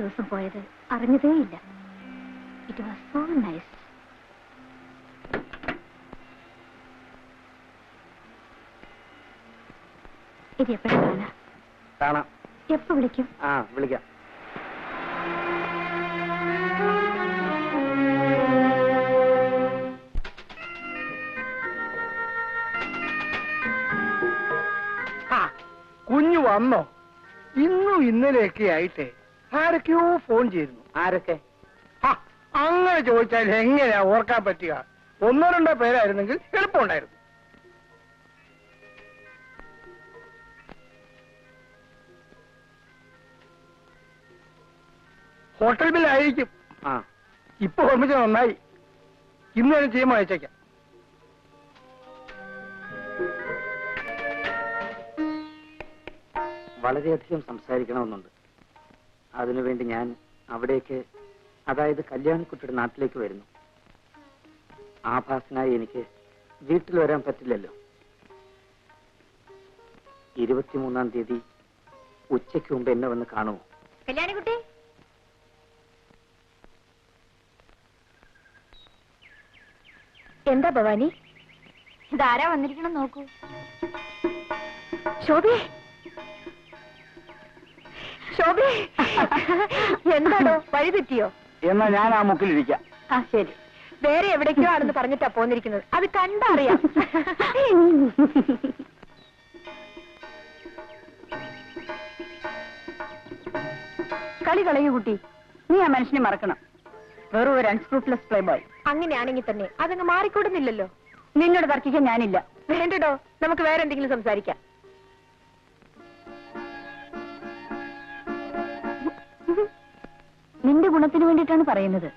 ദിവസം പോയത് അറിഞ്ഞതേയില്ല. It was so nice. ഇത് എപ്പോഴാണ് കാണാം? എപ്പോ വിളിക്കും? വിളിക്കാം. കുഞ്ഞു വന്നോ? ഇന്നും ഇന്നലെയൊക്കെ ആയിട്ട് ആരൊക്കെയോ ഫോൺ ചെയ്തിരുന്നു. ആരൊക്കെ? അങ്ങനെ ചോദിച്ചാൽ എങ്ങനെയാ ഓർക്കാൻ പറ്റുക? ഒന്നോ രണ്ടോ പേരായിരുന്നെങ്കിൽ എളുപ്പമുണ്ടായിരുന്നു. ഹോട്ടൽ ബിൽ ആയിരിക്കും. ഇപ്പൊ ഓർമ്മിച്ച നന്നായി. ഇന്ന് തന്നെ ചെയ്യുമ്പോൾ അയച്ചേക്കാം. വളരെയധികം സംസാരിക്കണമെന്നുണ്ട്. അതിനുവേണ്ടി ഞാൻ അവിടേക്ക്, അതായത് കല്യാണിക്കുട്ടിയുടെ നാട്ടിലേക്ക് വരുന്നു. ആഭാസനായി എനിക്ക് വീട്ടിൽ വരാൻ പറ്റില്ലല്ലോ. 23-ാം തീയതി ഉച്ചയ്ക്ക് മുമ്പ് എന്നെ വന്ന് കാണുമോ? കല്യാണിക്കുട്ടി, എന്താ ഭവാനി? ഇതാരാ വന്നിരിക്കണം നോക്കൂ. ശോഭേ, ശോഭേ, എന്താണോ വഴി തെറ്റിയോ? എന്നാ ഞാൻ ആ മുക്കിലിരിക്കാം. ശരി. വേറെ എവിടേക്കോ ആണെന്ന് പറഞ്ഞിട്ടാ പോന്നിരിക്കുന്നത്. അത് കണ്ടറിയാം. കളി കളയൂ കുട്ടി. നീ ആ മനുഷ്യനെ മറക്കണം. വെറും ഒരു അൺസ്ക്രൂപ്ലെസ് പ്ലേ ബോയ്. അങ്ങനെയാണെങ്കിൽ തന്നെ അതങ്ങ് മാറിക്കൂടുന്നില്ലല്ലോ. നിന്നോട് തർക്കിക്കാൻ ഞാനില്ല. വേണ്ടടോ, നമുക്ക് വേറെ എന്തെങ്കിലും സംസാരിക്കാം. നിന്റെ ഗുണത്തിന് വേണ്ടിയിട്ടാണ് പറയുന്നത്.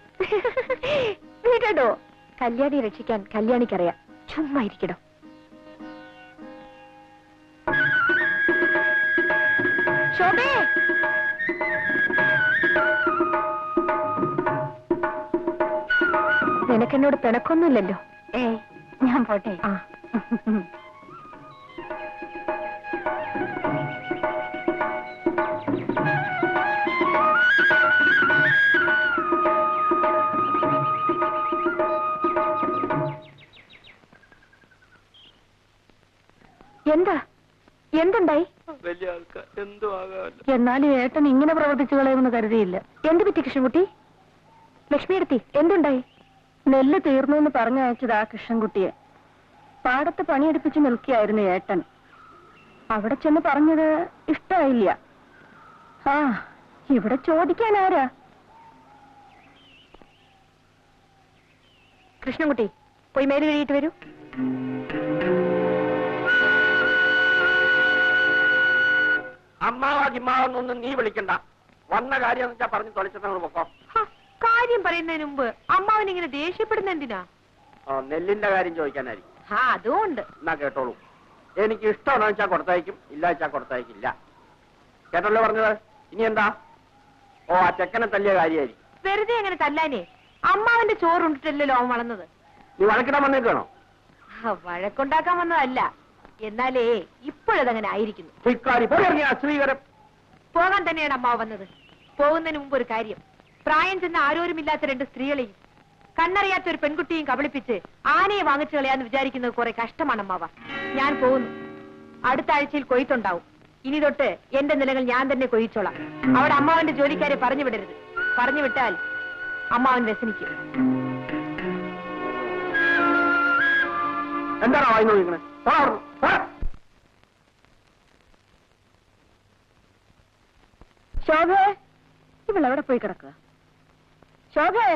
വീടോ, കല്യാണി രക്ഷിക്കാൻ കല്യാണിക്കറിയാം. ചുമ്മാ ഇരിക്കടോ. ശോഭേ, നിനക്കെന്നോട് പിണക്കൊന്നുമില്ലല്ലോ? ഞാൻ പോട്ടെ. എന്താ? എന്തുണ്ടായി? വലിയ ആൾക്കാർ എന്തോ ആകാമല്ലോ. എന്നാലും ഏട്ടൻ ഇങ്ങനെ പ്രവർത്തിച്ചു കളയുമെന്ന് കരുതിയില്ല. എന്ത് പറ്റി കൃഷ്ണൻകുട്ടി? ലക്ഷ്മി എടുത്തി, എന്തുണ്ടായി? നെല്ല് തീർന്നു എന്ന് പറഞ്ഞയച്ചത് ആ കൃഷ്ണൻകുട്ടിയെ. പാടത്ത് പണിയെടുപ്പിച്ച് നിൽക്കുകയായിരുന്നു ഏട്ടൻ. അവിടെ ചെന്ന് പറഞ്ഞത് ഇഷ്ടമായില്ല. ഇവിടെ ചോദിക്കാൻ ആരാ? കൃഷ്ണൻകുട്ടി, പോയി മേല് കഴിയിട്ട് വരൂ. അമ്മാവാജിമ്മാവെന്നൊന്നും നീ വിളിക്കണ്ട. വന്ന കാര്യം എന്ന് വെച്ചാ പറഞ്ഞു തൊളിച്ചതങ്ങോട് പൊക്കോ. കാര്യം പറയുന്നതിന് മുമ്പ് അമ്മാവൻ ഇങ്ങനെ ദേഷ്യപ്പെടുന്ന എന്തിനാ? നെല്ലിന്റെ കാര്യം ചോദിക്കാനായിരിക്കും. അതുകൊണ്ട് എന്നാ കേട്ടോളൂ. എനിക്ക് ഇഷ്ടമാണെന്ന് വെച്ചാൽ കൊടുത്തയക്കും, ഇല്ല വെച്ചാൽ കൊടുത്തയക്കില്ല. കേട്ടല്ലോ പറഞ്ഞത്. ഇനി എന്താ? ആ ചെക്കനെ തല്ലിയ കാര്യമായിരിക്കും. വെറുതെ അങ്ങനെ തല്ലാനേ. അമ്മാവന്റെ ചോറുണ്ടിട്ടല്ലോ അവൻ വളർന്നത്. നീ വഴക്കിടാൻ വന്നേക്കാണോ? വഴക്കുണ്ടാക്കാൻ വന്നതല്ല. എന്നാലേ ഇപ്പോഴതങ്ങനെ ആയിരിക്കുന്നു. പോകാൻ തന്നെയാണ് അമ്മാവ് വന്നത്. പോകുന്നതിന് മുമ്പ് ഒരു കാര്യം. പ്രായം ചെന്ന ആരോരുമില്ലാത്ത 2 സ്ത്രീകളെയും കണ്ണറിയാത്ത ഒരു പെൺകുട്ടിയും കബളിപ്പിച്ച് ആനയെ വാങ്ങിച്ചു കളയാന്ന് വിചാരിക്കുന്നത് കുറെ കഷ്ടമാണ് അമ്മാവ. ഞാൻ പോകുന്നു. അടുത്ത ആഴ്ചയിൽ കൊയ്ത്തുണ്ടാവും. ഇനി തൊട്ട് എന്റെ നിലകൾ ഞാൻ തന്നെ കൊയ്ച്ചോളാം. അവിടെ അമ്മാവന്റെ ജോലിക്കാരെ പറഞ്ഞു വിടരുത്. പറഞ്ഞു വിട്ടാൽ അമ്മാവൻ വ്യസനിക്കും. എന്താണോ വായി നോക്കണേ? ശോഭേ, ഇവളെവിടെ പോയി കിടക്കുക? ശോഭേ,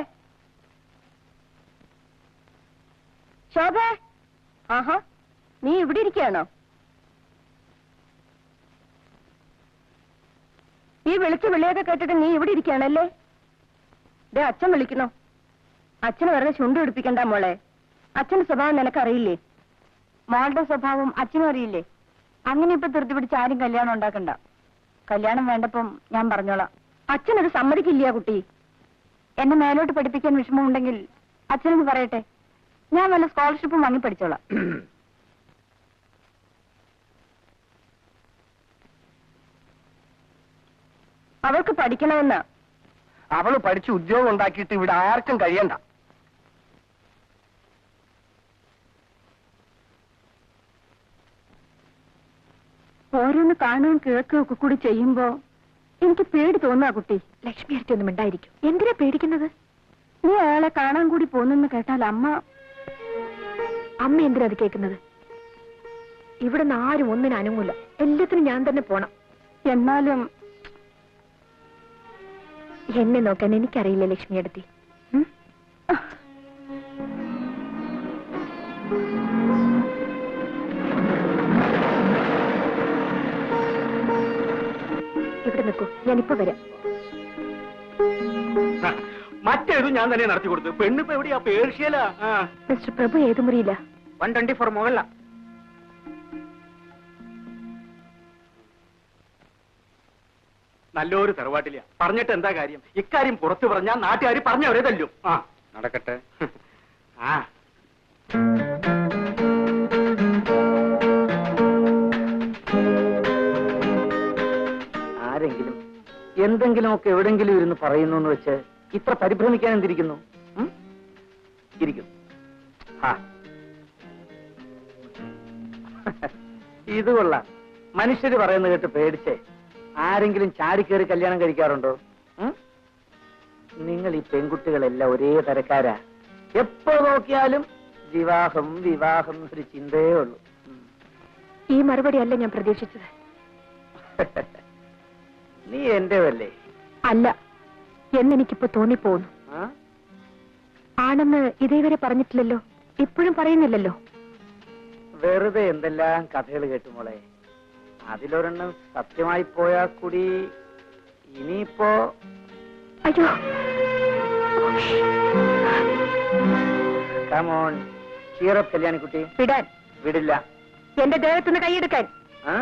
ശോഭേ, ആഹാ, നീ ഇവിടെ ഇരിക്കുകയാണോ? ഈ വിളിച്ച വിളിയൊക്കെ കേട്ടിട്ട് നീ ഇവിടെ ഇരിക്കുകയാണല്ലേ? ദേ അച്ഛൻ വിളിക്കുന്നു. അച്ഛന് വെറുതെ ചുണ്ടു പിടിപ്പിക്കണ്ട മോളെ. അച്ഛന്റെ സ്വഭാവം നിനക്കറിയില്ലേ? മോളുടെ സ്വഭാവം അച്ഛനും അറിയില്ലേ? അങ്ങനെ ഇപ്പൊ ധൃതി പിടിച്ച് ആരും കല്യാണം ഉണ്ടാക്കണ്ട. കല്യാണം വേണ്ടപ്പം ഞാൻ പറഞ്ഞോളാം. അച്ഛനത് സമ്മതിക്കില്ല കുട്ടി. എന്നെ മേലോട്ട് പഠിപ്പിക്കാൻ വിഷമമുണ്ടെങ്കിൽ അച്ഛനൊന്ന് പറയട്ടെ. ഞാൻ വല്ല സ്കോളർഷിപ്പും വാങ്ങി പഠിച്ചോളാം. അവൾക്ക് പഠിക്കണമെന്ന് അവള് പഠിച്ച് ഉദ്യോഗം ഉണ്ടാക്കിയിട്ട് ഇവിടെ ആർക്കും കഴിയണ്ട. ഓരോന്ന് കാണുകയും കേൾക്കുകയും ഒക്കെ കൂടി ചെയ്യുമ്പോ എനിക്ക് പേടി തോന്നുക കുട്ടി. ലക്ഷ്മി അടുത്ത് ഒന്നും ഉണ്ടായിരിക്കും. എന്തിനാ പേടിക്കുന്നത്? നീ അയാളെ കാണാൻ കൂടി പോന്നെന്ന് കേട്ടാൽ അമ്മ എന്തിനാ അത് കേൾക്കുന്നത്? ഇവിടുന്ന് ആരും ഒന്നിനും അനങ്ങൂല. എല്ലാത്തിനും ഞാൻ തന്നെ പോണം. എന്നാലും എന്നെ നോക്കാൻ എനിക്കറിയില്ല ലക്ഷ്മി അടുത്തി. ഇവിടെ നിൽക്കൂ, ഞാനിപ്പോ വരാം. മറ്റേതും ഞാൻ തന്നെ നടത്തി കൊടുത്തു. പെണ്ണിപ്പോ എവിടെയാ? പേർഷ്യല. മിസ്റ്റർ പ്രഭു ഏത് മുറിയില്ല? 124 മുകളില. നല്ലൊരു തറവാട്ടില്ല. പറഞ്ഞിട്ട് എന്താ കാര്യം? ഇക്കാര്യം പുറത്തു പറഞ്ഞാൽ നാട്ടുകാർ പറഞ്ഞവരെ തല്ലും. നടക്കട്ടെ. ആരെങ്കിലും എന്തെങ്കിലുമൊക്കെ എവിടെങ്കിലും ഇരുന്ന് പറയുന്നു എന്ന് വെച്ച് ഇത്ര പരിഭ്രമിക്കാൻ എന്തിരിക്കുന്നു? ഇരിക്കും. ഇത് കൊള്ളാം. മനുഷ്യര് പറയുന്നത് കേട്ട് പേടിച്ചേ ആരെങ്കിലും ചാടിക്കേറി കല്യാണം കഴിക്കാറുണ്ടോ? നിങ്ങൾ ഈ പെൺകുട്ടികളെല്ലാം ഒരേ തരക്കാരാ. എപ്പോ നോക്കിയാലും വിവാഹം വിവാഹം ഒരു ചിന്തയേ ഉള്ളൂ. ഈ മറുപടി അല്ല ഞാൻ പ്രതീക്ഷിച്ചത്. നീ എന്റേതല്ലേ? അല്ല എന്നെനിക്കിപ്പോ തോന്നിപ്പോന്നു. ആണെന്ന് ഇതേവരെ പറഞ്ഞിട്ടില്ലല്ലോ, ഇപ്പോഴും പറയുന്നില്ലല്ലോ. വെറുതെ എന്തെല്ലാം കഥകൾ കേട്ടു മോളെ. അതിലൊരെണ്ണം സത്യമായി പോയാ കൂടി ഇനിയിപ്പോ അയ്യോ. കമോൺ ചീറപ്പ് കല്യാണിക്കുട്ടി. വിടാൻ. വിടില്ല. എന്റെ ദേഹത്തുനിന്ന് കൈയെടുക്കാൻ. ആ